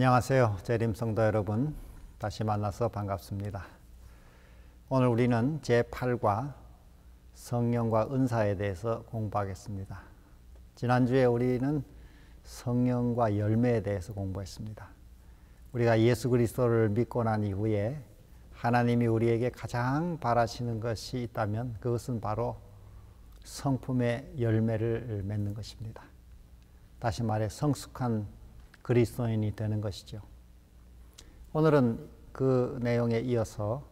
안녕하세요. 재림 성도 여러분, 다시 만나서 반갑습니다. 오늘 우리는 제8과 성령과 은사에 대해서 공부하겠습니다. 지난주에 우리는 성령과 열매에 대해서 공부했습니다. 우리가 예수 그리스도를 믿고 난 이후에 하나님이 우리에게 가장 바라시는 것이 있다면 그것은 바로 성품의 열매를 맺는 것입니다. 다시 말해 성숙한 그리스도인이 되는 것이죠. 오늘은 그 내용에 이어서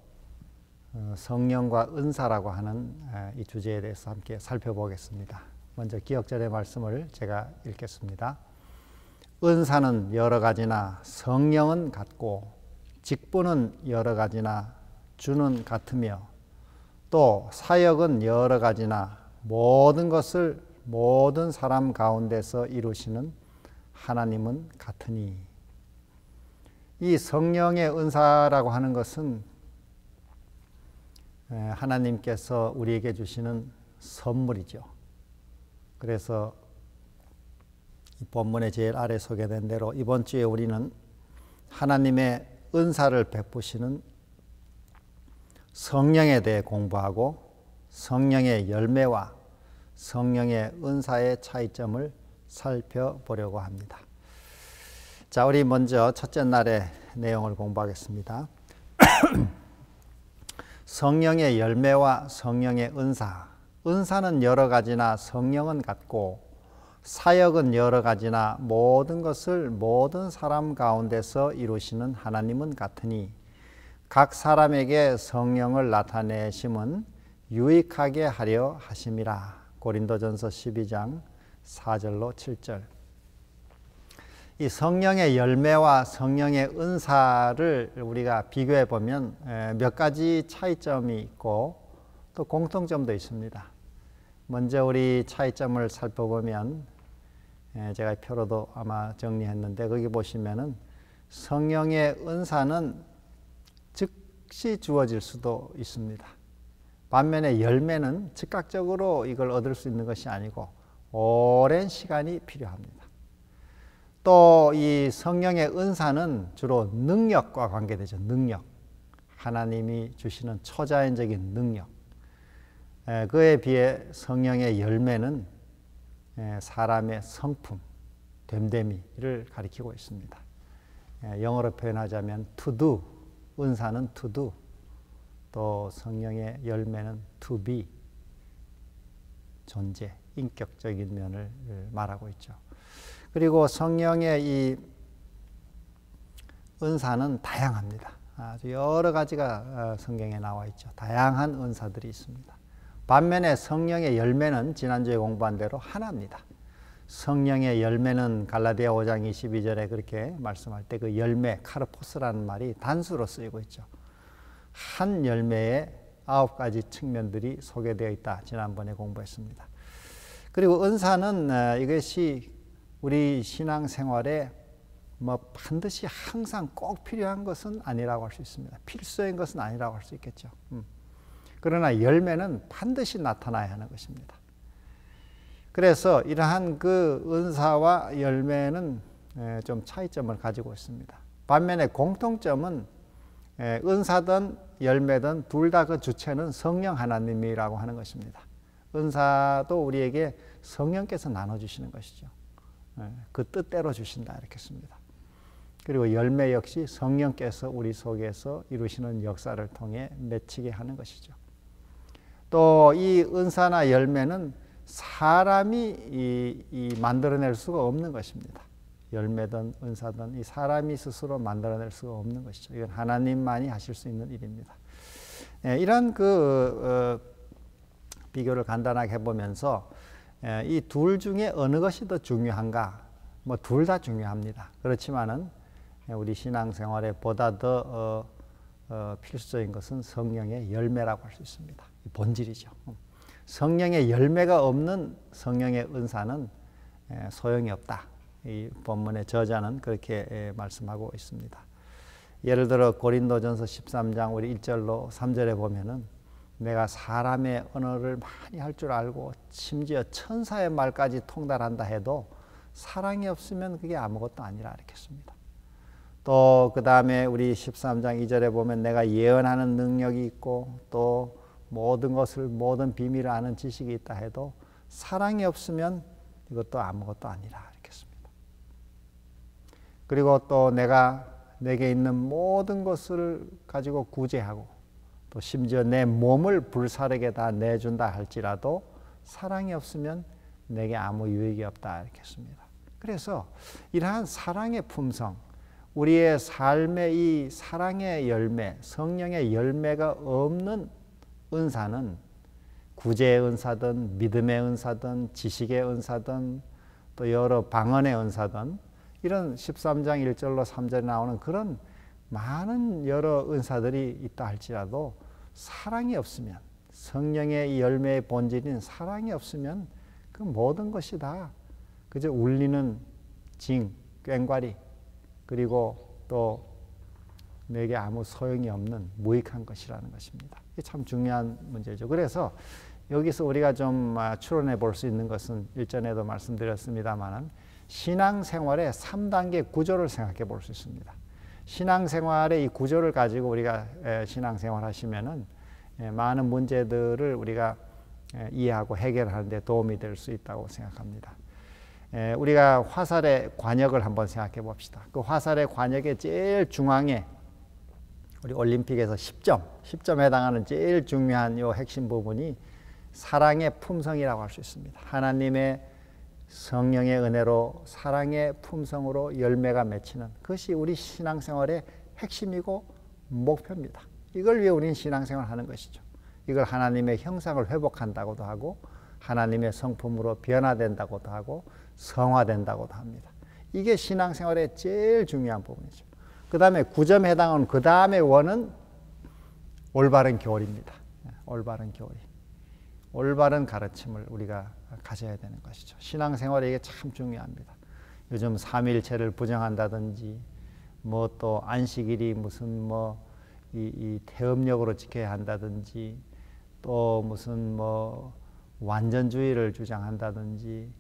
성령과 은사라고 하는 이 주제에 대해서 함께 살펴보겠습니다. 먼저 기억절의 말씀을 제가 읽겠습니다. 은사는 여러 가지나 성령은 같고 직분은 여러 가지나 주는 같으며 또 사역은 여러 가지나 모든 것을 모든 사람 가운데서 이루시는 하나님은 같으니. 이 성령의 은사라고 하는 것은 하나님께서 우리에게 주시는 선물이죠. 그래서 이 본문의 제일 아래 소개된 대로 이번 주에 우리는 하나님의 은사를 베푸시는 성령에 대해 공부하고 성령의 열매와 성령의 은사의 차이점을 살펴보려고 합니다. 자, 우리 먼저 첫째 날의 내용을 공부하겠습니다. 성령의 열매와 성령의 은사. 은사는 여러 가지나 성령은 같고 사역은 여러 가지나 모든 것을 모든 사람 가운데서 이루시는 하나님은 같으니 각 사람에게 성령을 나타내심은 유익하게 하려 하심이라. 고린도전서 12장 4절로 7절. 이 성령의 열매와 성령의 은사를 우리가 비교해 보면 몇 가지 차이점이 있고 또 공통점도 있습니다. 먼저 우리 차이점을 살펴보면 제가 표로도 아마 정리했는데 거기 보시면은 성령의 은사는 즉시 주어질 수도 있습니다. 반면에 열매는 즉각적으로 이걸 얻을 수 있는 것이 아니고 오랜 시간이 필요합니다. 또 이 성령의 은사는 주로 능력과 관계되죠. 능력. 하나님이 주시는 초자연적인 능력. 그에 비해 성령의 열매는 사람의 성품, 됨됨이를 가리키고 있습니다. 영어로 표현하자면 to do, 은사는 to do. 또 성령의 열매는 to be, 존재, 인격적인 면을 말하고 있죠. 그리고 성령의 이 은사는 다양합니다. 아주 여러 가지가 성경에 나와 있죠. 다양한 은사들이 있습니다. 반면에 성령의 열매는 지난주에 공부한 대로 하나입니다. 성령의 열매는 갈라디아 5장 22절에 그렇게 말씀할 때 그 열매, 카르포스라는 말이 단수로 쓰이고 있죠. 한 열매에 9가지 측면들이 소개되어 있다. 지난번에 공부했습니다. 그리고 은사는 이것이 우리 신앙생활에 반드시 항상 꼭 필요한 것은 아니라고 할 수 있습니다. 필수인 것은 아니라고 할 수 있겠죠. 그러나 열매는 반드시 나타나야 하는 것입니다. 그래서 이러한 그 은사와 열매는 좀 차이점을 가지고 있습니다. 반면에 공통점은 은사든 열매든 둘 다 그 주체는 성령 하나님이라고 하는 것입니다. 은사도 우리에게 성령께서 나눠주시는 것이죠. 그 뜻대로 주신다 이렇게 씁니다. 그리고 열매 역시 성령께서 우리 속에서 이루시는 역사를 통해 맺히게 하는 것이죠. 또 이 은사나 열매는 사람이 만들어낼 수가 없는 것입니다. 열매든 은사든 이 사람이 스스로 만들어낼 수가 없는 것이죠. 이건 하나님만이 하실 수 있는 일입니다. 이런 비교를 간단하게 해보면서 이 둘 중에 어느 것이 더 중요한가? 둘 다 중요합니다. 그렇지만은 우리 신앙생활에 보다 더 필수적인 것은 성령의 열매라고 할 수 있습니다. 본질이죠. 성령의 열매가 없는 성령의 은사는 소용이 없다. 이 본문의 저자는 그렇게 말씀하고 있습니다. 예를 들어 고린도전서 13장 우리 1절로 3절에 보면은 내가 사람의 언어를 많이 할 줄 알고 심지어 천사의 말까지 통달한다 해도 사랑이 없으면 그게 아무것도 아니라 이렇게 씁니다. 또 그 다음에 우리 13장 2절에 보면 내가 예언하는 능력이 있고 또 모든 것을 모든 비밀을 아는 지식이 있다 해도 사랑이 없으면 이것도 아무것도 아니라 이렇게 씁니다. 그리고 또 내가 내게 있는 모든 것을 가지고 구제하고 또 심지어 내 몸을 불사르게 다 내준다 할지라도 사랑이 없으면 내게 아무 유익이 없다 이렇게 씁니다. 그래서 이러한 사랑의 품성, 우리의 삶의 이 사랑의 열매, 성령의 열매가 없는 은사는 구제의 은사든 믿음의 은사든 지식의 은사든 또 여러 방언의 은사든 이런 13장 1절로 3절에 나오는 그런 많은 여러 은사들이 있다 할지라도 사랑이 없으면, 성령의 이 열매의 본질인 사랑이 없으면 그 모든 것이 다 그저 울리는 징, 꽹과리, 그리고 또 내게 아무 소용이 없는 무익한 것이라는 것입니다. 이게 참 중요한 문제죠. 그래서 여기서 우리가 좀 추론해 볼 수 있는 것은 일전에도 말씀드렸습니다만 신앙생활의 3단계 구조를 생각해 볼 수 있습니다. 신앙생활의 이 구조를 가지고 우리가 신앙생활 하시면은 많은 문제들을 우리가 이해하고 해결하는 데 도움이 될 수 있다고 생각합니다. 우리가 화살의 관역을 한번 생각해 봅시다. 그 화살의 관역의 제일 중앙에 우리 올림픽에서 10점에 해당하는 제일 중요한 요 핵심 부분이 사랑의 품성이라고 할 수 있습니다. 하나님의 성령의 은혜로 사랑의 품성으로 열매가 맺히는 그것이 우리 신앙생활의 핵심이고 목표입니다. 이걸 위해 우리는 신앙생활을 하는 것이죠. 이걸 하나님의 형상을 회복한다고도 하고 하나님의 성품으로 변화된다고도 하고 성화된다고도 합니다. 이게 신앙생활의 제일 중요한 부분이죠. 그 다음에 9점에 해당하는 그 다음에 원은 올바른 교리입니다. 올바른 교리. 올바른 가르침을 우리가 가져야 되는 것이죠. 신앙생활에 이게 참 중요합니다. 요즘 삼일체를 부정한다든지 뭐 또 안식일이 무슨 뭐 이 태음력으로 지켜야 한다든지 또 무슨 뭐 완전주의를 주장한다든지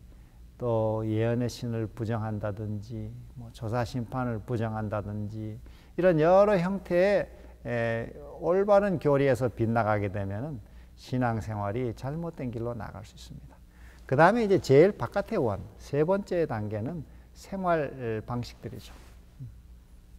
또 예언의 신을 부정한다든지 뭐 조사심판을 부정한다든지 이런 여러 형태의 올바른 교리에서 빗나가게 되면은 신앙생활이 잘못된 길로 나갈 수 있습니다. 그 다음에 이제 제일 바깥의 원, 세 번째 단계는 생활 방식들이죠.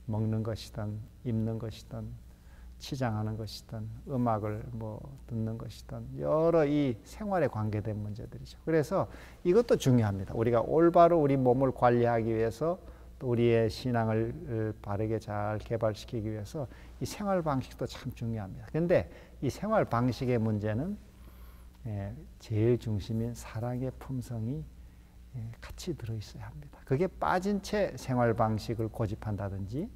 먹는 것이든 입는 것이든 치장하는 것이든 음악을 뭐 듣는 것이든 여러 이 생활에 관계된 문제들이죠. 그래서 이것도 중요합니다. 우리가 올바로 우리 몸을 관리하기 위해서 또 우리의 신앙을 바르게 잘 개발시키기 위해서 이 생활 방식도 참 중요합니다. 그런데 이 생활 방식의 문제는 제일 중심인 사랑의 품성이 같이 들어있어야 합니다. 그게 빠진 채 생활 방식을 고집한다든지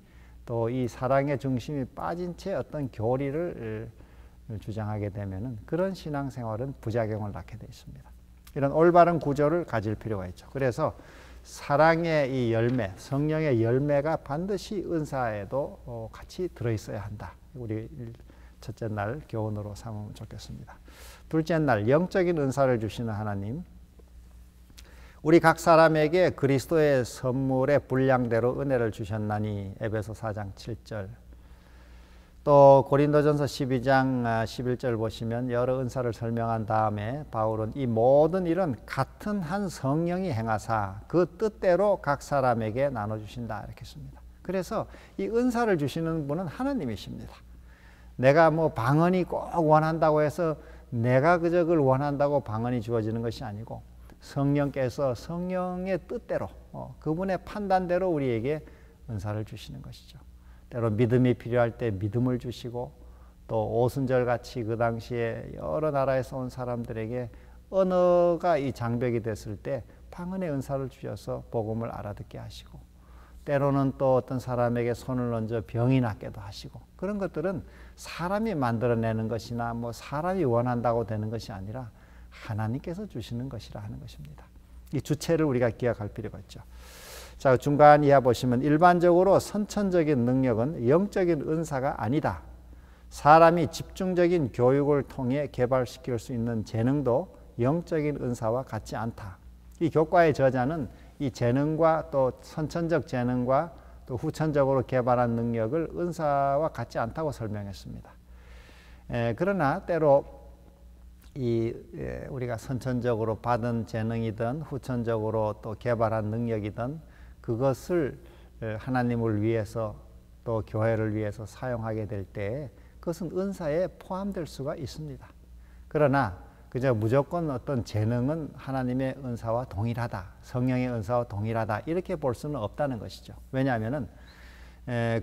또 이 사랑의 중심이 빠진 채 어떤 교리를 주장하게 되면은 그런 신앙생활은 부작용을 낳게 되어 있습니다. 이런 올바른 구조를 가질 필요가 있죠. 그래서 사랑의 이 열매, 성령의 열매가 반드시 은사에도 같이 들어있어야 한다. 우리 첫째 날 교훈으로 삼으면 좋겠습니다. 둘째 날 영적인 은사를 주시는 하나님, 우리 각 사람에게 그리스도의 선물의 분량대로 은혜를 주셨나니 에베소 4장 7절, 또 고린도전서 12장 11절 보시면 여러 은사를 설명한 다음에 바울은 이 모든 일은 같은 한 성령이 행하사 그 뜻대로 각 사람에게 나눠주신다 이렇게 씁니다. 그래서 이 은사를 주시는 분은 하나님이십니다. 내가 뭐 방언이 꼭 원한다고 해서 내가 그저 그걸 원한다고 방언이 주어지는 것이 아니고 성령께서 성령의 뜻대로 그분의 판단대로 우리에게 은사를 주시는 것이죠. 때로 믿음이 필요할 때 믿음을 주시고 또 오순절같이 그 당시에 여러 나라에서 온 사람들에게 언어가 이 장벽이 됐을 때 방언의 은사를 주셔서 복음을 알아듣게 하시고 때로는 또 어떤 사람에게 손을 얹어 병이 낫게도 하시고 그런 것들은 사람이 만들어내는 것이나 뭐 사람이 원한다고 되는 것이 아니라 하나님께서 주시는 것이라 하는 것입니다. 이 주체를 우리가 기억할 필요가 있죠. 자, 중간 이하 보시면 일반적으로 선천적인 능력은 영적인 은사가 아니다. 사람이 집중적인 교육을 통해 개발시킬 수 있는 재능도 영적인 은사와 같지 않다. 이 교과의 저자는 이 재능과 또 선천적 재능과 또 후천적으로 개발한 능력을 은사와 같지 않다고 설명했습니다. 그러나 때로 우리가 선천적으로 받은 재능이든 후천적으로 또 개발한 능력이든 그것을 하나님을 위해서 또 교회를 위해서 사용하게 될 때 그것은 은사에 포함될 수가 있습니다. 그러나 그저 무조건 어떤 재능은 하나님의 은사와 동일하다, 성령의 은사와 동일하다 이렇게 볼 수는 없다는 것이죠. 왜냐하면은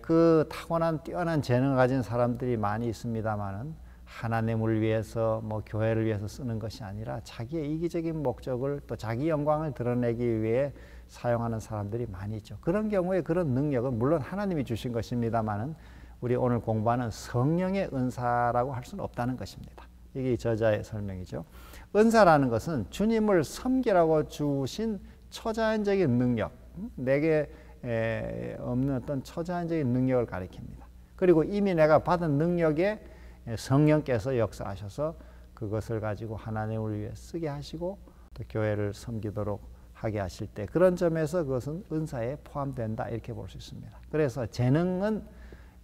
그 타고난 뛰어난 재능을 가진 사람들이 많이 있습니다만은 하나님을 위해서 뭐 교회를 위해서 쓰는 것이 아니라 자기의 이기적인 목적을 또 자기 영광을 드러내기 위해 사용하는 사람들이 많이 있죠. 그런 경우에 그런 능력은 물론 하나님이 주신 것입니다만은 우리 오늘 공부하는 성령의 은사라고 할 수는 없다는 것입니다. 이게 저자의 설명이죠. 은사라는 것은 주님을 섬기라고 주신 초자연적인 능력, 내게 없는 어떤 초자연적인 능력을 가리킵니다. 그리고 이미 내가 받은 능력에 성령께서 역사하셔서 그것을 가지고 하나님을 위해 쓰게 하시고 또 교회를 섬기도록 하게 하실 때 그런 점에서 그것은 은사에 포함된다 이렇게 볼 수 있습니다. 그래서 재능은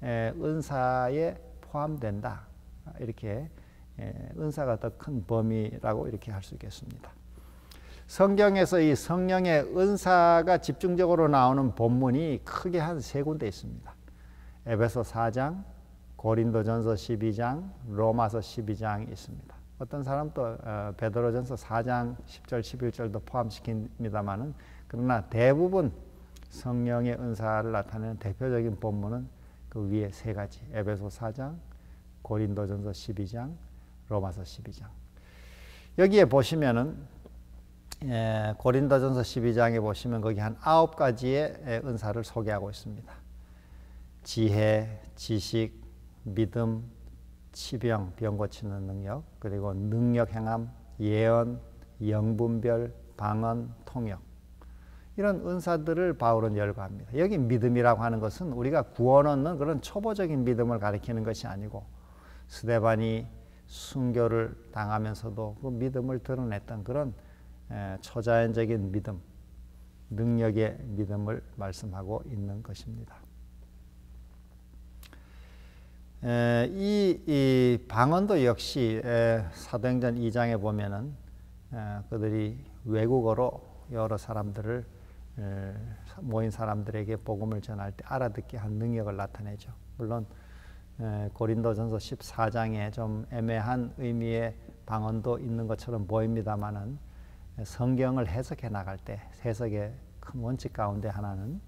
은사에 포함된다 이렇게 은사가 더 큰 범위라고 이렇게 할 수 있겠습니다. 성경에서 이 성령의 은사가 집중적으로 나오는 본문이 크게 한 3군데 있습니다. 에베소 4장, 고린도전서 12장, 로마서 12장이 있습니다. 어떤 사람도 베드로전서 4장 10절 11절도 포함시킵니다만은 그러나 대부분 성령의 은사를 나타내는 대표적인 본문은 그 위에 3가지 에베소 4장, 고린도전서 12장, 로마서 12장. 여기에 보시면은 고린도전서 12장에 보시면 거기 한 9가지의 은사를 소개하고 있습니다. 지혜, 지식, 믿음, 치병, 병 고치는 능력, 그리고 능력 행함, 예언, 영분별, 방언, 통역. 이런 은사들을 바울은 열거합니다. 여기 믿음이라고 하는 것은 우리가 구원 얻는 그런 초보적인 믿음을 가리키는 것이 아니고 스데반이 순교를 당하면서도 그 믿음을 드러냈던 그런 초자연적인 믿음, 능력의 믿음을 말씀하고 있는 것입니다. 이 방언도 역시 사도행전 2장에 보면은 그들이 외국어로 여러 사람들을 모인 사람들에게 복음을 전할 때 알아듣게 한 능력을 나타내죠. 물론 고린도전서 14장에 좀 애매한 의미의 방언도 있는 것처럼 보입니다만은 성경을 해석해 나갈 때 해석의 큰 원칙 가운데 하나는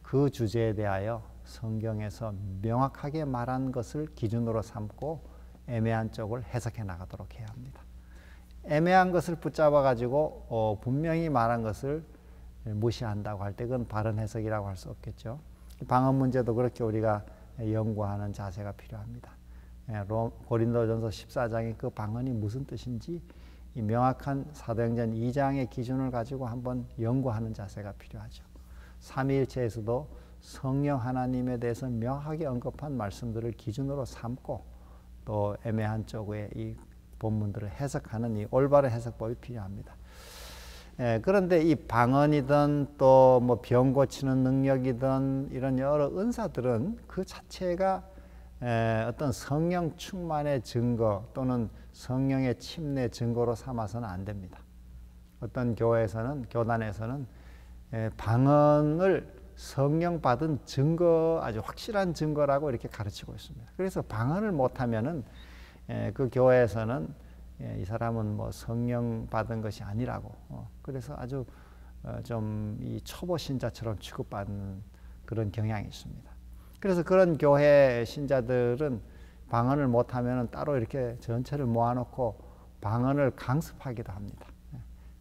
그 주제에 대하여 성경에서 명확하게 말한 것을 기준으로 삼고 애매한 쪽을 해석해 나가도록 해야 합니다. 애매한 것을 붙잡아 가지고 분명히 말한 것을 무시한다고 할 때 그건 바른 해석이라고 할 수 없겠죠. 방언 문제도 그렇게 우리가 연구하는 자세가 필요합니다. 고린도전서 14장의 그 방언이 무슨 뜻인지 이 명확한 사도행전 2장의 기준을 가지고 한번 연구하는 자세가 필요하죠. 삼위일체에서도 성령 하나님에 대해서 명확하게 언급한 말씀들을 기준으로 삼고 또 애매한 쪽의 이 본문들을 해석하는 이 올바른 해석법이 필요합니다. 그런데 이 방언이든 또 뭐 병 고치는 능력이든 이런 여러 은사들은 그 자체가 어떤 성령 충만의 증거 또는 성령의 침례 증거로 삼아서는 안 됩니다. 어떤 교단에서는 방언을 성령 받은 증거, 아주 확실한 증거라고 이렇게 가르치고 있습니다. 그래서 방언을 못하면은 그 교회에서는 이 사람은 뭐 성령 받은 것이 아니라고 그래서 아주 좀 이 초보 신자처럼 취급받는 그런 경향이 있습니다. 그래서 그런 교회 신자들은 방언을 못하면 따로 이렇게 전체를 모아놓고 방언을 강습하기도 합니다.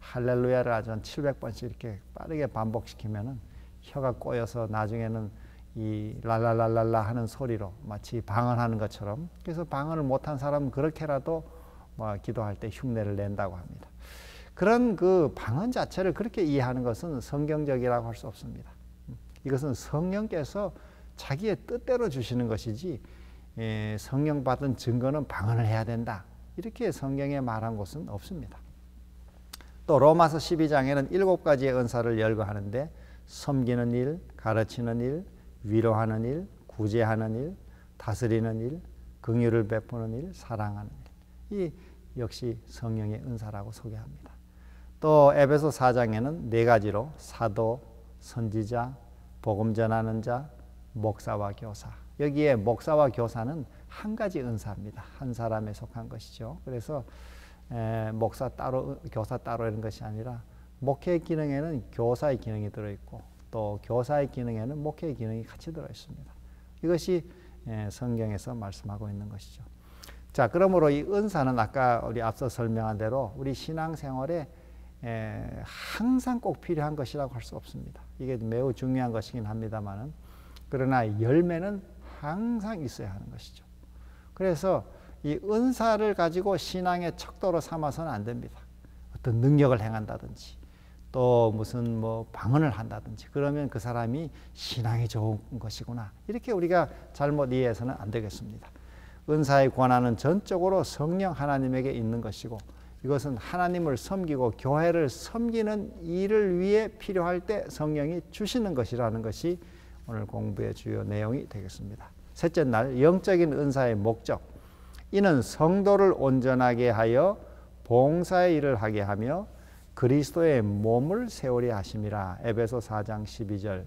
할렐루야를 아주 한 700번씩 이렇게 빠르게 반복시키면은 혀가 꼬여서 나중에는 이 랄랄랄랄라 하는 소리로 마치 방언하는 것처럼 그래서 방언을 못한 사람은 그렇게라도 뭐 기도할 때 흉내를 낸다고 합니다. 그런 그 방언 자체를 그렇게 이해하는 것은 성경적이라고 할 수 없습니다. 이것은 성령께서 자기의 뜻대로 주시는 것이지 성령 받은 증거는 방언을 해야 된다. 이렇게 성경에 말한 곳은 없습니다. 또 로마서 12장에는 7가지의 은사를 열거하는데 섬기는 일, 가르치는 일, 위로하는 일, 구제하는 일, 다스리는 일, 긍휼을 베푸는 일, 사랑하는 일. 이 역시 성령의 은사라고 소개합니다. 또 에베소 4장에는 네 가지로 사도, 선지자, 복음 전하는 자, 목사와 교사. 여기에 목사와 교사는 한 가지 은사입니다. 한 사람에 속한 것이죠. 그래서 목사 따로, 교사 따로 이런 것이 아니라 목회의 기능에는 교사의 기능이 들어있고 또 교사의 기능에는 목회의 기능이 같이 들어있습니다. 이것이 성경에서 말씀하고 있는 것이죠. 자, 그러므로 이 은사는 아까 우리 앞서 설명한 대로 우리 신앙생활에 항상 꼭 필요한 것이라고 할 수 없습니다. 이게 매우 중요한 것이긴 합니다만은, 그러나 열매는 항상 있어야 하는 것이죠. 그래서 이 은사를 가지고 신앙의 척도로 삼아서는 안 됩니다. 어떤 능력을 행한다든지 또 무슨 뭐 방언을 한다든지 그러면 그 사람이 신앙이 좋은 것이구나, 이렇게 우리가 잘못 이해해서는 안 되겠습니다. 은사의 권한은 전적으로 성령 하나님에게 있는 것이고, 이것은 하나님을 섬기고 교회를 섬기는 일을 위해 필요할 때 성령이 주시는 것이라는 것이 오늘 공부의 주요 내용이 되겠습니다. 셋째 날, 영적인 은사의 목적. 이는 성도를 온전하게 하여 봉사의 일을 하게 하며 그리스도의 몸을 세우려 하심이라. 에베소 4장 12절.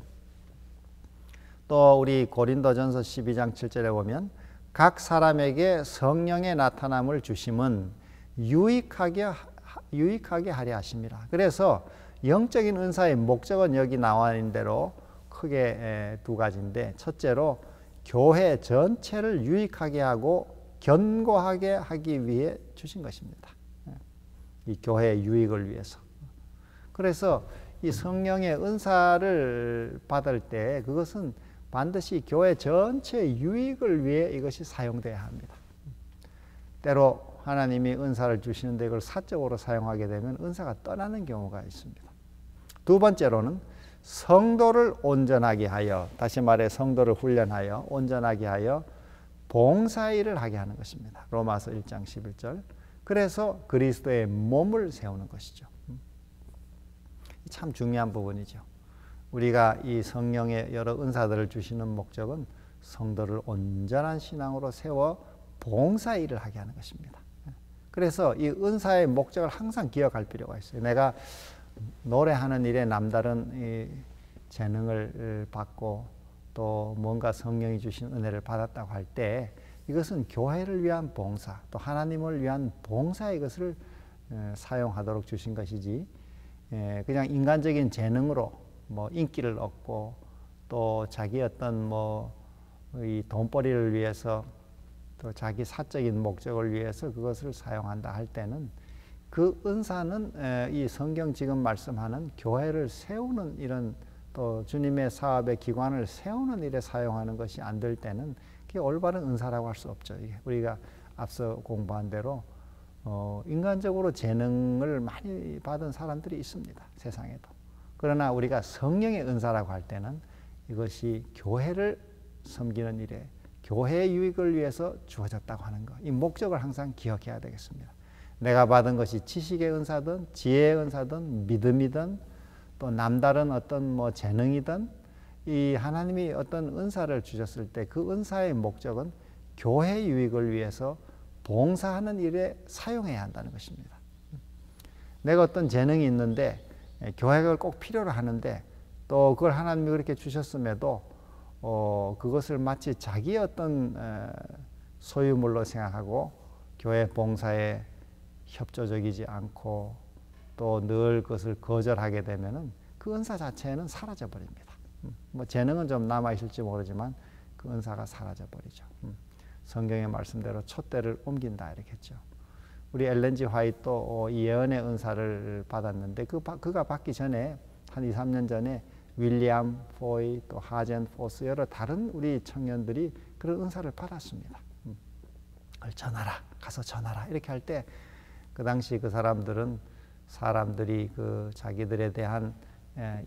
또 우리 고린도전서 12장 7절에 보면 각 사람에게 성령의 나타남을 주심은 유익하게 하려 하심이라. 그래서 영적인 은사의 목적은 여기 나와 있는 대로 크게 두 가지인데, 첫째로 교회 전체를 유익하게 하고 견고하게 하기 위해 주신 것입니다. 이 교회의 유익을 위해서. 그래서 이 성령의 은사를 받을 때 그것은 반드시 교회 전체의 유익을 위해 이것이 사용돼야 합니다. 때로 하나님이 은사를 주시는데 이걸 사적으로 사용하게 되면 은사가 떠나는 경우가 있습니다. 두 번째로는 성도를 온전하게 하여, 다시 말해 성도를 훈련하여 온전하게 하여 봉사일을 하게 하는 것입니다. 로마서 1장 11절. 그래서 그리스도의 몸을 세우는 것이죠. 참 중요한 부분이죠. 우리가 이 성령의 여러 은사들을 주시는 목적은 성도를 온전한 신앙으로 세워 봉사일을 하게 하는 것입니다. 그래서 이 은사의 목적을 항상 기억할 필요가 있어요. 내가 노래하는 일에 남다른 이 재능을 받고 또 뭔가 성령이 주신 은혜를 받았다고 할 때 이것은 교회를 위한 봉사, 또 하나님을 위한 봉사의 것을 사용하도록 주신 것이지, 그냥 인간적인 재능으로 뭐 인기를 얻고 또 자기 어떤 뭐 이 돈벌이를 위해서 또 자기 사적인 목적을 위해서 그것을 사용한다 할 때는 그 은사는 이 성경 지금 말씀하는 교회를 세우는 이런 또 주님의 사업의 기관을 세우는 일에 사용하는 것이 안 될 때는 그게 올바른 은사라고 할 수 없죠. 우리가 앞서 공부한 대로 인간적으로 재능을 많이 받은 사람들이 있습니다. 세상에도. 그러나 우리가 성령의 은사라고 할 때는 이것이 교회를 섬기는 일에 교회의 유익을 위해서 주어졌다고 하는 것, 이 목적을 항상 기억해야 되겠습니다. 내가 받은 것이 지식의 은사든 지혜의 은사든 믿음이든 또 남다른 어떤 뭐 재능이든, 이 하나님이 어떤 은사를 주셨을 때 그 은사의 목적은 교회 유익을 위해서 봉사하는 일에 사용해야 한다는 것입니다. 내가 어떤 재능이 있는데 교회가 꼭 필요로 하는데 또 그걸 하나님이 그렇게 주셨음에도 그것을 마치 자기의 어떤 소유물로 생각하고 교회 봉사에 협조적이지 않고 또 늘 그것을 거절하게 되면은 그 은사 자체는 사라져 버립니다. 뭐 재능은 좀 남아 있을지 모르지만 그 은사가 사라져 버리죠. 성경의 말씀대로 촛대를 옮긴다 이렇게 했죠. 우리 엘렌 G 화이트도 이 예언의 은사를 받았는데 그가 받기 전에 한 2, 3년 전에 윌리엄 포이 또 하젠 포스 여러 다른 우리 청년들이 그런 은사를 받았습니다. 그걸 전하라, 가서 전하라 이렇게 할 때 그 당시 그 사람들은 사람들이 그 자기들에 대한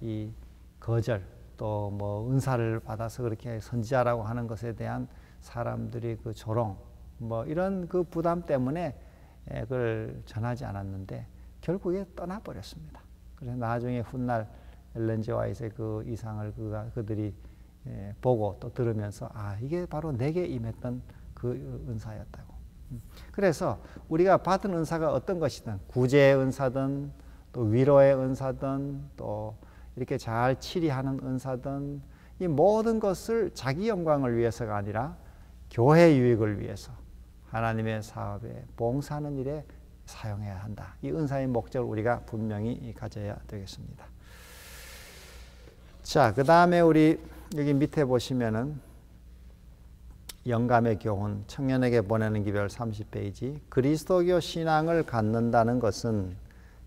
이 거절 또 뭐 은사를 받아서 그렇게 선지자라고 하는 것에 대한 사람들이 그 조롱 뭐 이런 그 부담 때문에 그걸 전하지 않았는데 결국에 떠나버렸습니다. 그래서 나중에 훗날 엘렌 G 화이트의 그 이상을 그들이 보고 또 들으면서 이게 바로 내게 임했던 그 은사였다고. 그래서 우리가 받은 은사가 어떤 것이든 구제의 은사든 또 위로의 은사든 또 이렇게 잘 치리하는 은사든 이 모든 것을 자기 영광을 위해서가 아니라 교회 유익을 위해서 하나님의 사업에 봉사하는 일에 사용해야 한다. 이 은사의 목적을 우리가 분명히 가져야 되겠습니다. 자, 그 다음에 우리 여기 밑에 보시면은 영감의 교훈, 청년에게 보내는 기별 30페이지. 그리스도교 신앙을 갖는다는 것은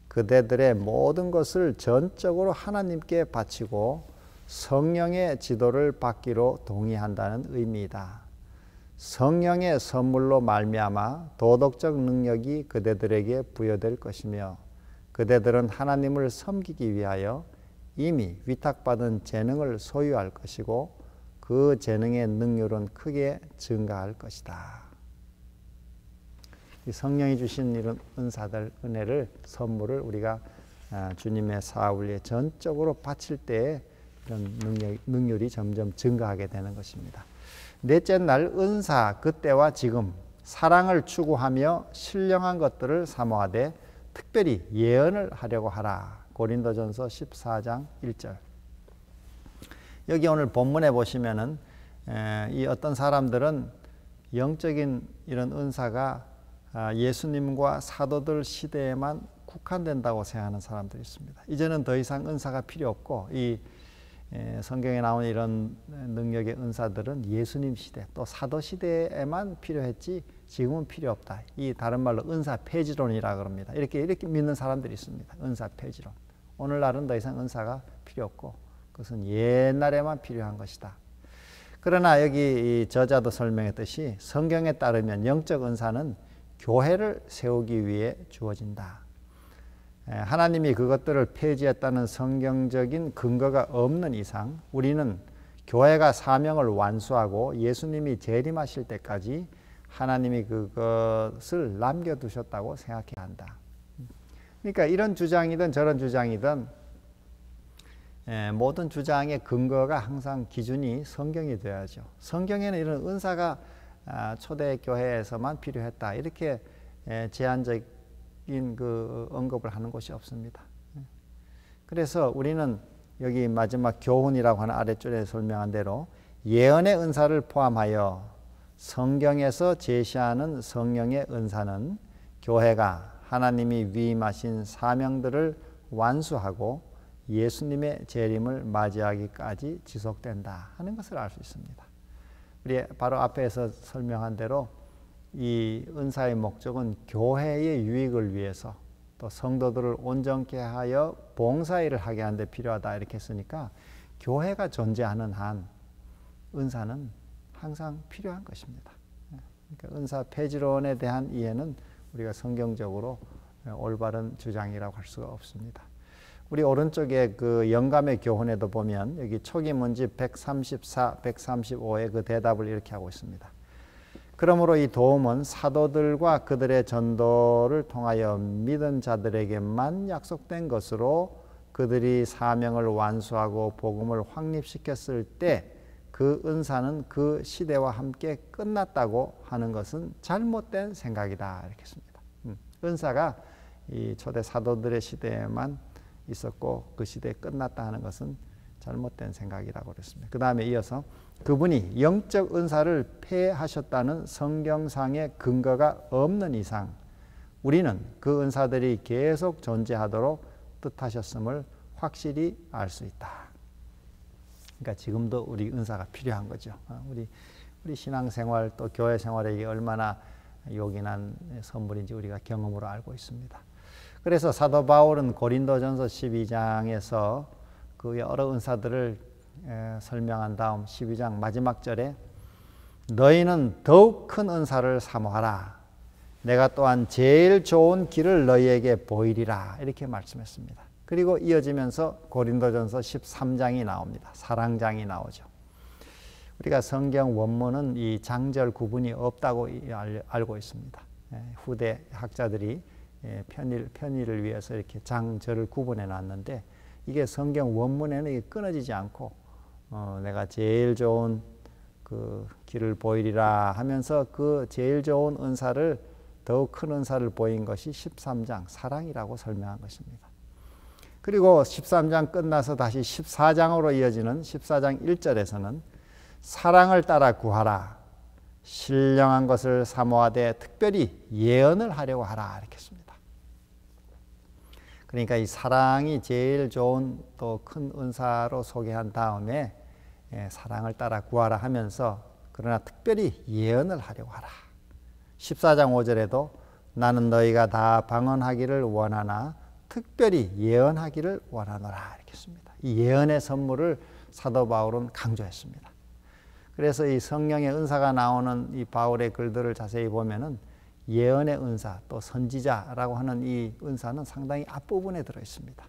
그대들의 모든 것을 전적으로 하나님께 바치고 성령의 지도를 받기로 동의한다는 의미이다. 성령의 선물로 말미암아 도덕적 능력이 그대들에게 부여될 것이며 그대들은 하나님을 섬기기 위하여 이미 위탁받은 재능을 소유할 것이고 그 재능의 능률은 크게 증가할 것이다. 이 성령이 주신 이런 은사들, 은혜를, 선물을 우리가 주님의 사업을 위해 전적으로 바칠 때 이런 능률이 점점 증가하게 되는 것입니다. 넷째 날 은사, 그때와 지금 사랑을 추구하며 신령한 것들을 사모하되 특별히 예언을 하려고 하라. 고린도전서 14장 1절. 여기 오늘 본문에 보시면은 이 어떤 사람들은 영적인 이런 은사가 예수님과 사도들 시대에만 국한된다고 생각하는 사람들이 있습니다. 이제는 더 이상 은사가 필요 없고 이 성경에 나오는 이런 능력의 은사들은 예수님 시대 또 사도 시대에만 필요했지 지금은 필요 없다. 이 다른 말로 은사 폐지론이라 그럽니다. 이렇게 믿는 사람들이 있습니다. 은사 폐지론. 오늘날은 더 이상 은사가 필요 없고 그것은 옛날에만 필요한 것이다. 그러나 여기 이 저자도 설명했듯이 성경에 따르면 영적 은사는 교회를 세우기 위해 주어진다. 하나님이 그것들을 폐지했다는 성경적인 근거가 없는 이상 우리는 교회가 사명을 완수하고 예수님이 재림하실 때까지 하나님이 그것을 남겨두셨다고 생각해야 한다. 그러니까 이런 주장이든 저런 주장이든 모든 주장의 근거가 항상 기준이 성경이 되어야죠. 성경에는 이런 은사가 초대교회에서만 필요했다. 이렇게 제한적인 그 언급을 하는 곳이 없습니다. 그래서 우리는 여기 마지막 교훈이라고 하는 아랫줄에 설명한 대로 예언의 은사를 포함하여 성경에서 제시하는 성령의 은사는 교회가 하나님이 위임하신 사명들을 완수하고 예수님의 재림을 맞이하기까지 지속된다 하는 것을 알 수 있습니다. 우리 바로 앞에서 설명한 대로 이 은사의 목적은 교회의 유익을 위해서 또 성도들을 온전케 하여 봉사일을 하게 하는 데 필요하다 이렇게 했으니까 교회가 존재하는 한 은사는 항상 필요한 것입니다. 그러니까 은사 폐지론에 대한 이해는 우리가 성경적으로 올바른 주장이라고 할 수가 없습니다. 우리 오른쪽에 그 영감의 교훈에도 보면 여기 초기 문지 134, 135의 그 대답을 이렇게 하고 있습니다. 그러므로 이 도움은 사도들과 그들의 전도를 통하여 믿은 자들에게만 약속된 것으로 그들이 사명을 완수하고 복음을 확립시켰을 때 그 은사는 그 시대와 함께 끝났다고 하는 것은 잘못된 생각이다 이렇게 했습니다. 은사가 이 초대 사도들의 시대에만 있었고 그 시대에 끝났다 하는 것은 잘못된 생각이라고 그랬습니다. 그 다음에 이어서 그분이 영적 은사를 폐하셨다는 성경상의 근거가 없는 이상 우리는 그 은사들이 계속 존재하도록 뜻하셨음을 확실히 알 수 있다. 그러니까 지금도 우리 은사가 필요한 거죠. 우리 신앙생활 또 교회 생활에 이게 얼마나 요긴한 선물인지 우리가 경험으로 알고 있습니다. 그래서 사도 바울은 고린도전서 12장에서 그 여러 은사들을 설명한 다음 12장 마지막 절에 너희는 더욱 큰 은사를 사모하라. 내가 또한 제일 좋은 길을 너희에게 보이리라. 이렇게 말씀했습니다. 그리고 이어지면서 고린도전서 13장이 나옵니다. 사랑장이 나오죠. 우리가 성경 원문은 이 장절 구분이 없다고 알고 있습니다. 후대 학자들이 편의를 위해서 이렇게 장절을 구분해 놨는데 이게 성경 원문에는 끊어지지 않고 내가 제일 좋은 그 길을 보이리라 하면서 그 제일 좋은 은사를 더욱 큰 은사를 보인 것이 13장 사랑이라고 설명한 것입니다. 그리고 13장 끝나서 다시 14장으로 이어지는 14장 1절에서는 사랑을 따라 구하라. 신령한 것을 사모하되 특별히 예언을 하려고 하라 이렇게 했습니다. 그러니까 이 사랑이 제일 좋은 또 큰 은사로 소개한 다음에 사랑을 따라 구하라 하면서 그러나 특별히 예언을 하려고 하라. 14장 5절에도 나는 너희가 다 방언하기를 원하나 특별히 예언하기를 원하노라 이렇게 했습니다. 이 예언의 선물을 사도 바울은 강조했습니다. 그래서 이 성령의 은사가 나오는 이 바울의 글들을 자세히 보면은 예언의 은사 또 선지자라고 하는 이 은사는 상당히 앞부분에 들어 있습니다.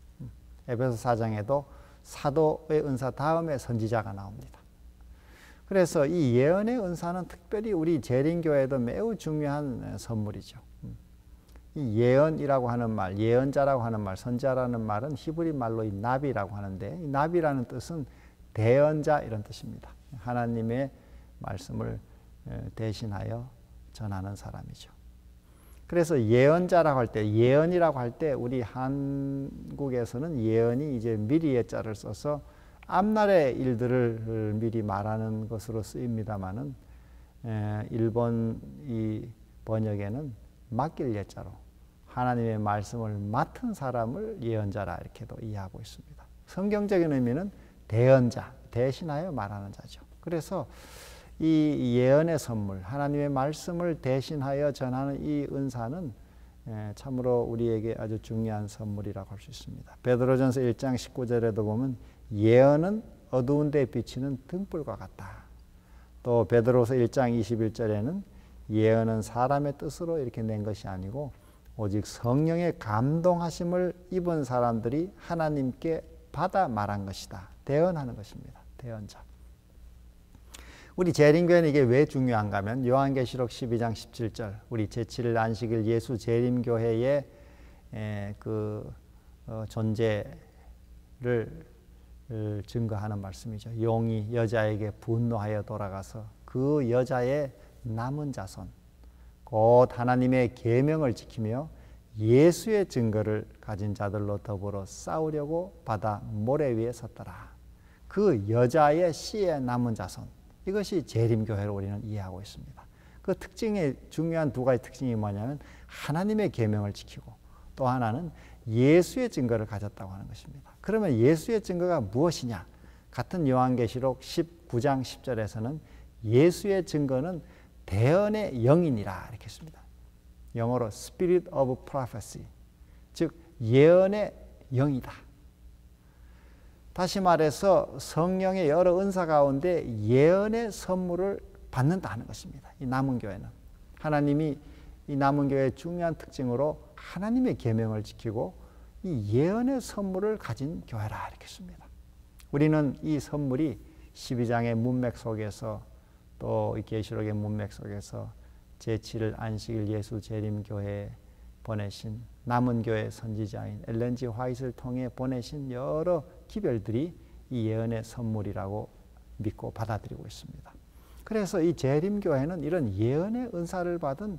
에베소 4장에도 사도의 은사 다음에 선지자가 나옵니다. 그래서 이 예언의 은사는 특별히 우리 재림교회에도 매우 중요한 선물이죠. 이 예언이라고 하는 말, 예언자라고 하는 말, 선지자라는 말은 히브리 말로 이 나비라고 하는데 이 나비라는 뜻은 대언자 이런 뜻입니다. 하나님의 말씀을 대신하여 전하는 사람이죠. 그래서 예언자라고 할 때, 예언이라고 할 때 우리 한국에서는 예언이 이제 미리의 자를 써서 앞날의 일들을 미리 말하는 것으로 쓰입니다만은 일본 이 번역에는 맡길 예자로 하나님의 말씀을 맡은 사람을 예언자라 이렇게도 이해하고 있습니다. 성경적인 의미는 대언자, 대신하여 말하는 자죠. 그래서 이 예언의 선물, 하나님의 말씀을 대신하여 전하는 이 은사는 참으로 우리에게 아주 중요한 선물이라고 할 수 있습니다. 베드로전서 1장 19절에도 보면 예언은 어두운 데 비치는 등불과 같다. 또 베드로서 1장 21절에는 예언은 사람의 뜻으로 이렇게 낸 것이 아니고 오직 성령의 감동하심을 입은 사람들이 하나님께 받아 말한 것이다. 대언하는 것입니다. 대언자. 우리 재림교회는 이게 왜 중요한가 하면 요한계시록 12장 17절 우리 제7일 안식일 예수 재림교회의 존재를 증거하는 말씀이죠. 용이 여자에게 분노하여 돌아가서 그 여자의 남은 자손 곧 하나님의 계명을 지키며 예수의 증거를 가진 자들로 더불어 싸우려고 바다 모래 위에 섰더라. 그 여자의 씨의 남은 자손 이것이 재림교회를 우리는 이해하고 있습니다. 그 특징의 중요한 두 가지 특징이 뭐냐면 하나님의 계명을 지키고 또 하나는 예수의 증거를 가졌다고 하는 것입니다. 그러면 예수의 증거가 무엇이냐? 같은 요한계시록 19장 10절에서는 예수의 증거는 대언의 영이니라 이렇게 했습니다. 영어로 Spirit of Prophecy, 즉 예언의 영이다. 다시 말해서 성령의 여러 은사 가운데 예언의 선물을 받는다는 것입니다. 이 남은 교회는 하나님이 이 남은 교회의 중요한 특징으로 하나님의 계명을 지키고 이 예언의 선물을 가진 교회라 이렇게 씁니다. 우리는 이 선물이 12장의 문맥 속에서 또 계시록의 문맥 속에서 제7일 안식일 예수 재림교회에 보내신 남은 교회 선지자인 엘렌 G. 화이트를 통해 보내신 여러 기별들이 이 예언의 선물이라고 믿고 받아들이고 있습니다. 그래서 이 재림교회는 이런 예언의 은사를 받은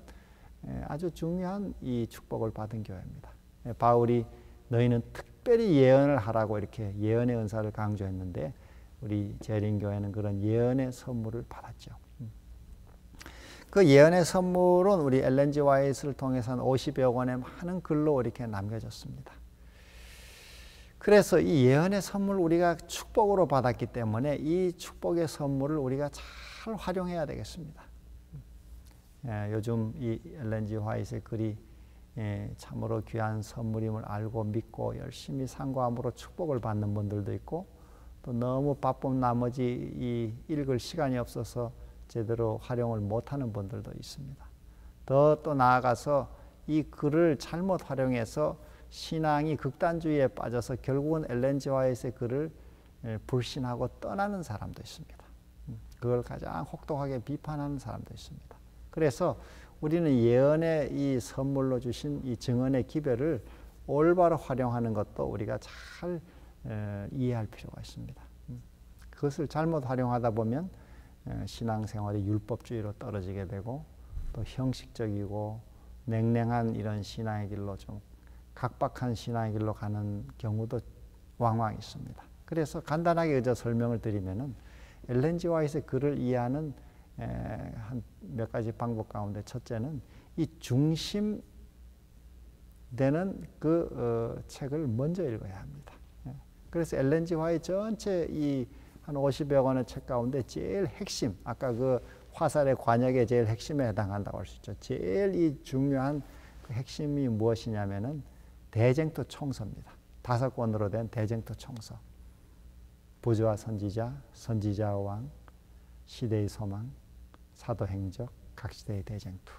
아주 중요한 이 축복을 받은 교회입니다. 바울이 너희는 특별히 예언을 하라고 이렇게 예언의 은사를 강조했는데 우리 재림교회는 그런 예언의 선물을 받았죠. 그 예언의 선물은 우리 엘렌 G. 화이트를 통해서 한 50여 권의 많은 글로 이렇게 남겨졌습니다. 그래서 이 예언의 선물을 우리가 축복으로 받았기 때문에 이 축복의 선물을 우리가 잘 활용해야 되겠습니다. 요즘 이 엘렌 G. 화이트의 글이 참으로 귀한 선물임을 알고 믿고 열심히 상고함으로 축복을 받는 분들도 있고 또 너무 바쁜 나머지 이 읽을 시간이 없어서 제대로 활용을 못하는 분들도 있습니다. 또 나아가서 이 글을 잘못 활용해서 신앙이 극단주의에 빠져서 결국은 엘렌 G. 화이트의 글을 불신하고 떠나는 사람도 있습니다. 그걸 가장 혹독하게 비판하는 사람도 있습니다. 그래서 우리는 예언의 이 선물로 주신 이 증언의 기별을 올바로 활용하는 것도 우리가 잘 이해할 필요가 있습니다. 그것을 잘못 활용하다 보면 신앙생활이 율법주의로 떨어지게 되고 또 형식적이고 냉랭한 이런 신앙의 길로 좀 각박한 신앙의 길로 가는 경우도 왕왕 있습니다. 그래서 간단하게 의저 설명을 드리면은 엘렌 G 화이트의 글을 이해하는 한 몇 가지 방법 가운데 첫째는 이 중심되는 그 책을 먼저 읽어야 합니다. 그래서 엘렌 G 화이트 전체 이 한 50여 권의 책 가운데 제일 핵심, 아까 그 화살의 관역의 제일 핵심에 해당한다고 할 수 있죠. 제일 이 중요한 그 핵심이 무엇이냐면은 대쟁투 총서입니다. 5권으로 된 대쟁투 총서. 부조와 선지자, 선지자와 왕, 시대의 소망, 사도행적, 각 시대의 대쟁투.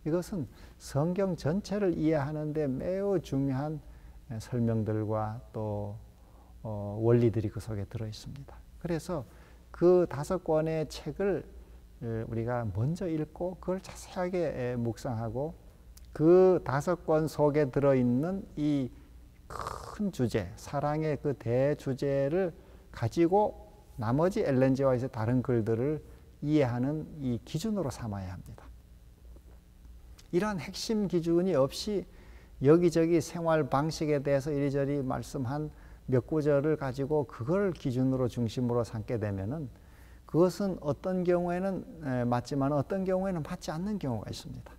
이것은 성경 전체를 이해하는 데 매우 중요한 설명들과 또 원리들이 그 속에 들어 있습니다. 그래서 그 5권의 책을 우리가 먼저 읽고 그걸 자세하게 묵상하고 그 5권 속에 들어있는 이 큰 주제, 사랑의 그 대주제를 가지고 나머지 엘렌 G 화이트의 다른 글들을 이해하는 이 기준으로 삼아야 합니다. 이러한 핵심 기준이 없이 여기저기 생활 방식에 대해서 이리저리 말씀한 몇 구절을 가지고 그걸 기준으로 중심으로 삼게 되면은 그것은 어떤 경우에는 맞지만 어떤 경우에는 맞지 않는 경우가 있습니다.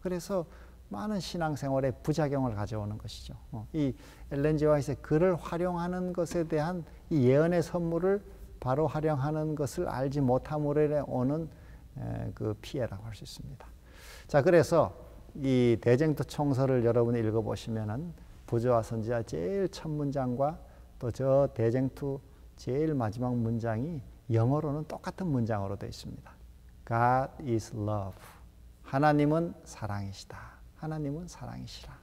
그래서 많은 신앙생활에 부작용을 가져오는 것이죠. 이 엘렌 G 화이트의 글을 활용하는 것에 대한 이 예언의 선물을 바로 활용하는 것을 알지 못함으로 오는 그 피해라고 할 수 있습니다. 자, 그래서 이 대쟁투 총서를 여러분이 읽어보시면은 부조와 선지자 제일 첫 문장과 또 저 대쟁투 제일 마지막 문장이 영어로는 똑같은 문장으로 되어 있습니다. God is love. 하나님은 사랑이시다. 하나님은 사랑이시라.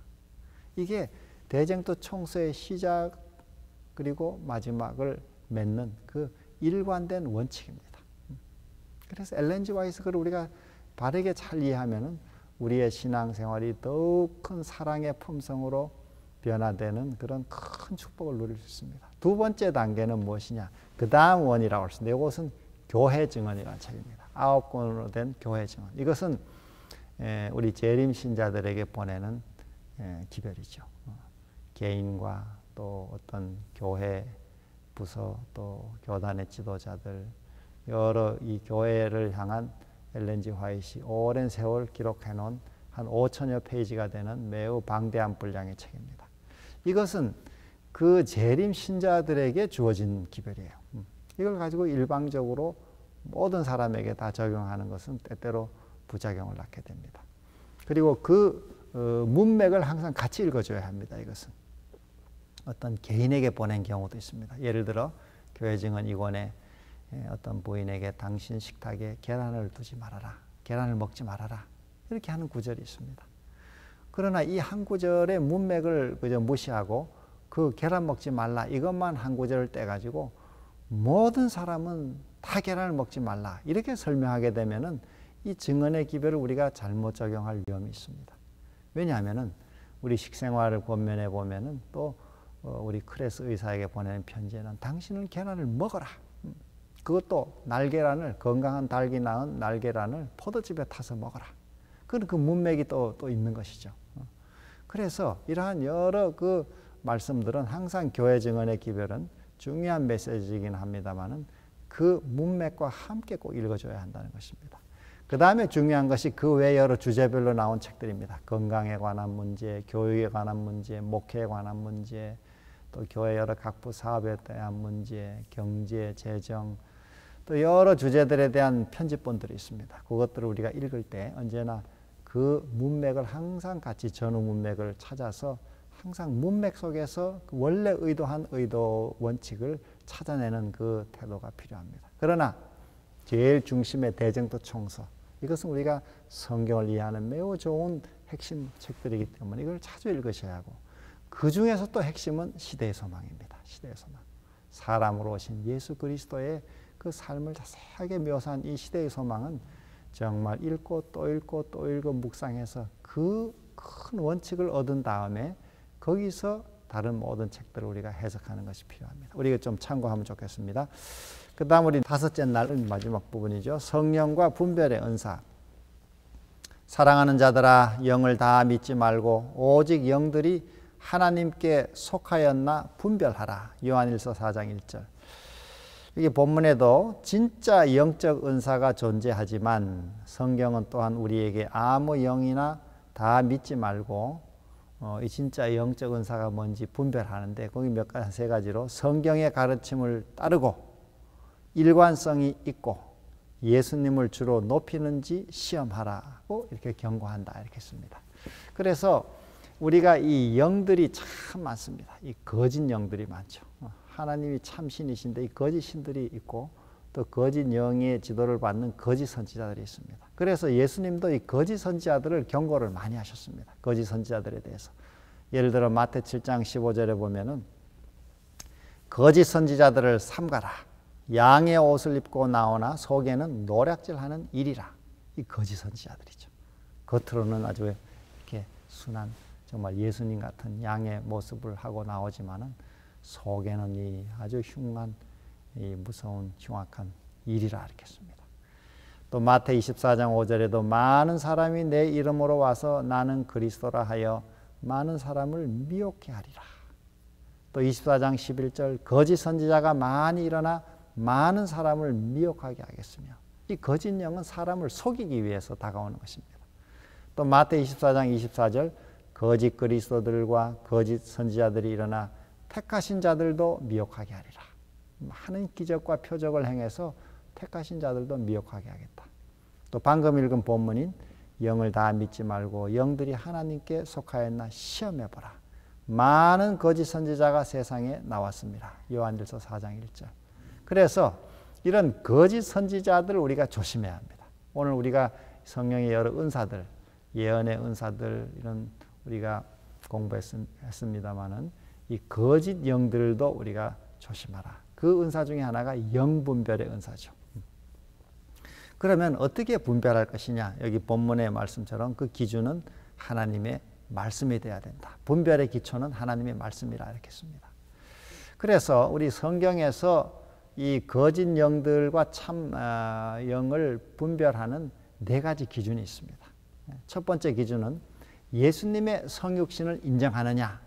이게 대쟁투 총서의 시작 그리고 마지막을 맺는 그 일관된 원칙입니다. 그래서 엘렌 G 화이트를 우리가 바르게 잘 이해하면은 우리의 신앙생활이 더욱 큰 사랑의 품성으로 변화되는 그런 큰 축복을 누릴 수 있습니다. 두 번째 단계는 무엇이냐? 그 다음 원이라고 할 수 있습니다. 이것은 교회 증언이라는 책입니다. 9권으로 된 교회 증언. 이것은 우리 재림 신자들에게 보내는 기별이죠. 개인과 또 어떤 교회 부서 또 교단의 지도자들 여러 이 교회를 향한 엘렌 G 화이트이 오랜 세월 기록해 놓은 한 5천여 페이지가 되는 매우 방대한 분량의 책입니다. 이것은 그 재림 신자들에게 주어진 기별이에요. 이걸 가지고 일방적으로 모든 사람에게 다 적용하는 것은 때때로 부작용을 낳게 됩니다. 그리고 그 문맥을 항상 같이 읽어줘야 합니다. 이것은 어떤 개인에게 보낸 경우도 있습니다. 예를 들어 교회 증언 2권에 어떤 부인에게 당신 식탁에 계란을 두지 말아라. 계란을 먹지 말아라. 이렇게 하는 구절이 있습니다. 그러나 이 한 구절의 문맥을 그저 무시하고 그 계란 먹지 말라 이것만 한 구절을 떼가지고 모든 사람은 다 계란을 먹지 말라 이렇게 설명하게 되면은 이 증언의 기별을 우리가 잘못 적용할 위험이 있습니다. 왜냐하면은 우리 식생활을 권면해 보면은 또 우리 크레스 의사에게 보내는 편지에는 당신은 계란을 먹어라. 그것도 날계란을 건강한 닭이 낳은 날계란을 포도즙에 타서 먹어라. 그런 그 문맥이 또 있는 것이죠. 그래서 이러한 여러 그 말씀들은 항상 교회 증언의 기별은 중요한 메시지이긴 합니다만은 그 문맥과 함께 꼭 읽어줘야 한다는 것입니다. 그 다음에 중요한 것이 그 외 여러 주제별로 나온 책들입니다. 건강에 관한 문제, 교육에 관한 문제, 목회에 관한 문제, 또 교회 여러 각부 사업에 대한 문제, 경제, 재정, 또 여러 주제들에 대한 편집본들이 있습니다. 그것들을 우리가 읽을 때 언제나 그 문맥을 항상 같이 전후 문맥을 찾아서 항상 문맥 속에서 원래 의도한 의도 원칙을 찾아내는 그 태도가 필요합니다. 그러나 제일 중심의 대쟁투 총서 이것은 우리가 성경을 이해하는 매우 좋은 핵심 책들이기 때문에 이걸 자주 읽으셔야 하고 그 중에서 또 핵심은 시대의 소망입니다. 시대의 소망. 사람으로 오신 예수 그리스도의 그 삶을 자세하게 묘사한 이 시대의 소망은 정말 읽고 또 읽고 또 읽고 묵상해서 그 큰 원칙을 얻은 다음에 거기서 다른 모든 책들을 우리가 해석하는 것이 필요합니다. 우리가 좀 참고하면 좋겠습니다. 그 다음 우리 다섯째 날 마지막 부분이죠. 성령과 분별의 은사. 사랑하는 자들아 영을 다 믿지 말고 오직 영들이 하나님께 속하였나 분별하라. 요한일서 4장 1절. 여기 본문에도 진짜 영적 은사가 존재하지만 성경은 또한 우리에게 아무 영이나 다 믿지 말고 이 진짜 영적 은사가 뭔지 분별하는데 거기 몇 가지 세 가지로 성경의 가르침을 따르고 일관성이 있고 예수님을 주로 높이는지 시험하라고 이렇게 경고한다 이렇게 씁니다. 그래서 우리가 이 영들이 참 많습니다. 이 거짓 영들이 많죠. 하나님이 참 신이신데 이 거짓 신들이 있고 또 거짓 영의 지도를 받는 거짓 선지자들이 있습니다. 그래서 예수님도 이 거짓 선지자들을 경고를 많이 하셨습니다. 거짓 선지자들에 대해서. 예를 들어 마태 7장 15절에 보면은 거짓 선지자들을 삼가라. 양의 옷을 입고 나오나 속에는 노략질하는 일이라. 이 거짓 선지자들이죠. 겉으로는 아주 이렇게 순한 정말 예수님 같은 양의 모습을 하고 나오지만은 속에는 이 아주 흉한 이 무서운 흉악한 일이라 이렇게 씁니다. 또 마태 24장 5절에도 많은 사람이 내 이름으로 와서 나는 그리스도라 하여 많은 사람을 미혹해 하리라. 또 24장 11절 거짓 선지자가 많이 일어나 많은 사람을 미혹하게 하겠으며 이 거짓 영은 사람을 속이기 위해서 다가오는 것입니다. 또 마태 24장 24절 거짓 그리스도들과 거짓 선지자들이 일어나 택하신 자들도 미혹하게 하리라. 많은 기적과 표적을 행해서 택하신 자들도 미혹하게 하겠다. 또 방금 읽은 본문인 영을 다 믿지 말고 영들이 하나님께 속하였나 시험해보라. 많은 거짓 선지자가 세상에 나왔습니다. 요한일서 4장 1절. 그래서 이런 거짓 선지자들을 우리가 조심해야 합니다. 오늘 우리가 성령의 여러 은사들, 예언의 은사들 이런 우리가 공부했습니다마는 이 거짓 영들도 우리가 조심하라. 그 은사 중에 하나가 영분별의 은사죠. 그러면 어떻게 분별할 것이냐? 여기 본문의 말씀처럼 그 기준은 하나님의 말씀이 돼야 된다. 분별의 기초는 하나님의 말씀이라 이렇게 씁니다. 그래서 우리 성경에서 이 거짓 영들과 참 영을 분별하는 네 가지 기준이 있습니다. 첫 번째 기준은 예수님의 성육신을 인정하느냐.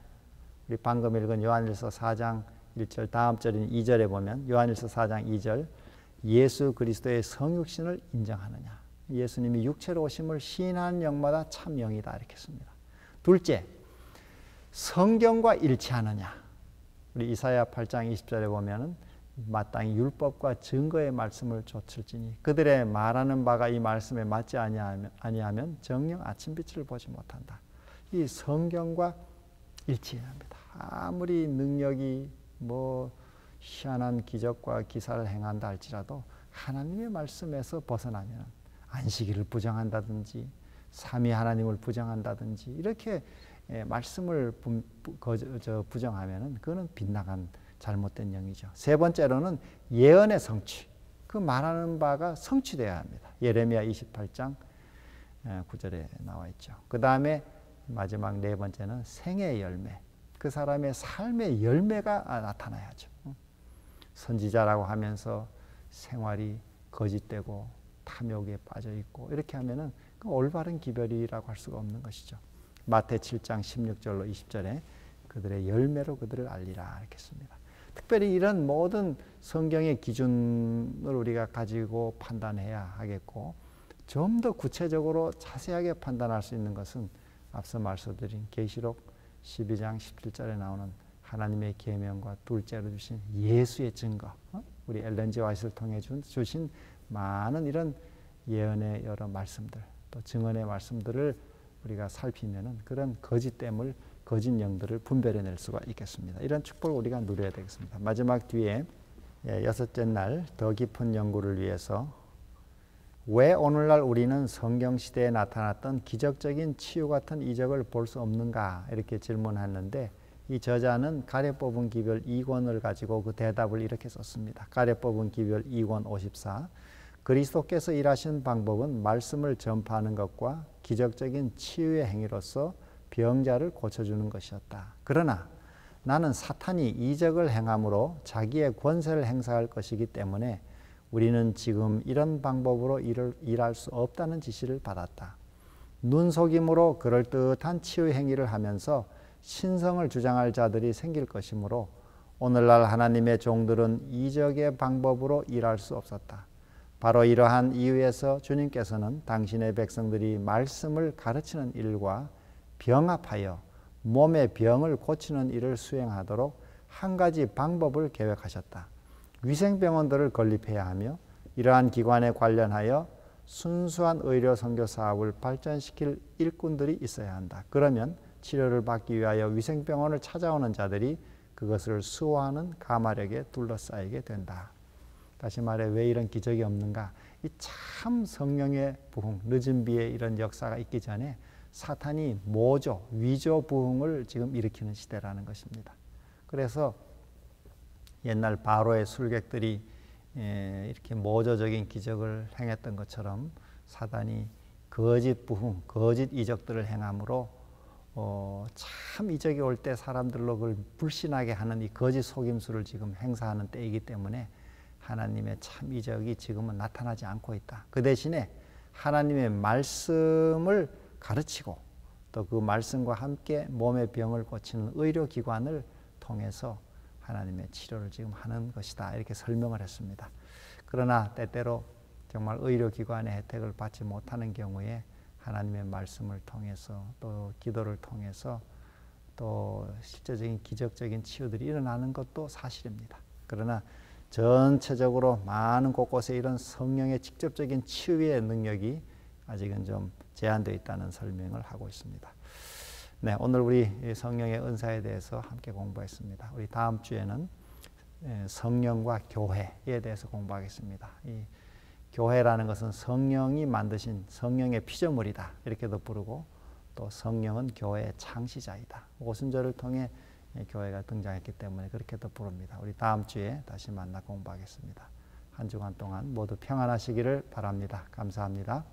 우리 방금 읽은 요한일서 4장 1절 다음 절인 2절에 보면 요한일서 4장 2절 예수 그리스도의 성육신을 인정하느냐. 예수님이 육체로 오심을 시인하는 영마다 참 영이다 이렇게 씁니다. 둘째, 성경과 일치하느냐. 우리 이사야 8장 20절에 보면은 마땅히 율법과 증거의 말씀을 좇을지니 그들의 말하는 바가 이 말씀에 맞지 아니하면 정녕 아침빛을 보지 못한다. 이 성경과 일치해야 합니다. 아무리 능력이 희한한 기적과 기사를 행한다 할지라도 하나님의 말씀에서 벗어나면 안식일을 부정한다든지 삼위 하나님을 부정한다든지 이렇게 말씀을 부정하면 그거는 빗나간 잘못된 영이죠. 세 번째로는 예언의 성취. 그 말하는 바가 성취되어야 합니다. 예레미야 28장 9절에 나와 있죠. 그 다음에 마지막 네 번째는 생애의 열매. 그 사람의 삶의 열매가 나타나야죠. 선지자라고 하면서 생활이 거짓되고 탐욕에 빠져 있고 이렇게 하면은 그 올바른 기별이라고 할 수가 없는 것이죠. 마태 7장 16절로 20절에 그들의 열매로 그들을 알리라 이렇게 씁니다. 특별히 이런 모든 성경의 기준을 우리가 가지고 판단해야 하겠고 좀 더 구체적으로 자세하게 판단할 수 있는 것은 앞서 말씀드린 계시록 12장 17절에 나오는 하나님의 계명과 둘째로 주신 예수의 증거, 우리 엘렌 G 화이트를 통해 주신 많은 이런 예언의 여러 말씀들, 또 증언의 말씀들을 우리가 살피면은 그런 거짓됨을 거짓 영들을 분별해낼 수가 있겠습니다. 이런 축복을 우리가 누려야 되겠습니다. 마지막 뒤에 여섯째 날 더 깊은 연구를 위해서 왜 오늘날 우리는 성경시대에 나타났던 기적적인 치유 같은 이적을 볼 수 없는가 이렇게 질문했는데 이 저자는 가래 뽑은 기별 2권을 가지고 그 대답을 이렇게 썼습니다. 가래 뽑은 기별 2권 54 그리스도께서 일하신 방법은 말씀을 전파하는 것과 기적적인 치유의 행위로서 병자를 고쳐주는 것이었다. 그러나 나는 사탄이 이적을 행함으로 자기의 권세를 행사할 것이기 때문에 우리는 지금 이런 방법으로 일할 수 없다는 지시를 받았다. 눈속임으로 그럴듯한 치유 행위를 하면서 신성을 주장할 자들이 생길 것이므로 오늘날 하나님의 종들은 이적의 방법으로 일할 수 없었다. 바로 이러한 이유에서 주님께서는 당신의 백성들이 말씀을 가르치는 일과 병합하여 몸의 병을 고치는 일을 수행하도록 한 가지 방법을 계획하셨다. 위생병원들을 건립해야 하며 이러한 기관에 관련하여 순수한 의료 선교 사업을 발전시킬 일꾼들이 있어야 한다. 그러면 치료를 받기 위하여 위생병원을 찾아오는 자들이 그것을 수호하는 가마력에 둘러싸이게 된다. 다시 말해 왜 이런 기적이 없는가? 이 참 성령의 부흥, 늦은 비에 이런 역사가 있기 전에 사탄이 모조, 위조 부흥을 지금 일으키는 시대라는 것입니다. 그래서 옛날 바로의 술객들이 이렇게 모조적인 기적을 행했던 것처럼 사단이 거짓 부흥, 거짓 이적들을 행함으로 참 이적이 올 때 사람들로 그걸 불신하게 하는 이 거짓 속임수를 지금 행사하는 때이기 때문에 하나님의 참 이적이 지금은 나타나지 않고 있다. 그 대신에 하나님의 말씀을 가르치고 또 그 말씀과 함께 몸의 병을 고치는 의료기관을 통해서 하나님의 치료를 지금 하는 것이다. 이렇게 설명을 했습니다. 그러나 때때로 정말 의료기관의 혜택을 받지 못하는 경우에 하나님의 말씀을 통해서 또 기도를 통해서 또 실제적인 기적적인 치유들이 일어나는 것도 사실입니다. 그러나 전체적으로 많은 곳곳에 이런 성령의 직접적인 치유의 능력이 아직은 좀 제한되어 있다는 설명을 하고 있습니다. 네, 오늘 우리 성령의 은사에 대해서 함께 공부했습니다. 우리 다음 주에는 성령과 교회에 대해서 공부하겠습니다. 이 교회라는 것은 성령이 만드신 성령의 피조물이다 이렇게도 부르고 또 성령은 교회의 창시자이다. 오순절을 통해 교회가 등장했기 때문에 그렇게도 부릅니다. 우리 다음 주에 다시 만나 공부하겠습니다. 한 주간 동안 모두 평안하시기를 바랍니다. 감사합니다.